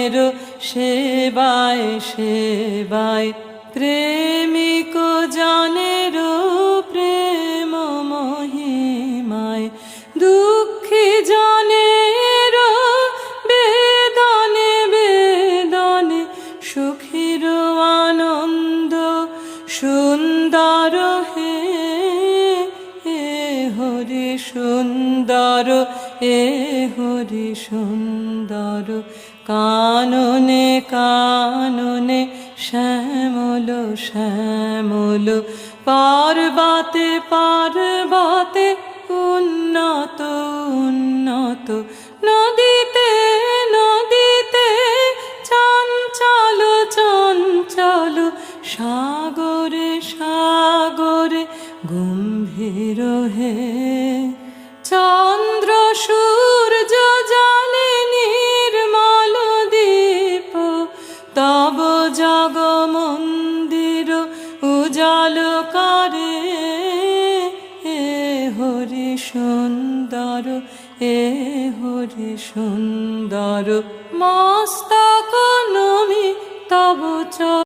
জনের সেবায় সেবায়, প্রেমিক জনের প্রেম মহিমায়, দুঃখী জনের বেদনে বেদনে, সুখীর আনন্দ সুন্দর হে হরি সুন্দর, এ হরি সুন্দর। কাননে কাননে শ্যামল শ্যামল, পার্বতে পার্বতে উন্নত উন্নত, নদীতে নদীতে চঞ্চল চঞ্চল, সাগরে সাগরে গম্ভীর হে। চন্দ্র সূর্য জলে নির্মল দীপ, তব জগ মন্দির উজাল করে। এ হরি সুন্দর, এ হরি সুন্দর, মস্তক নমি তব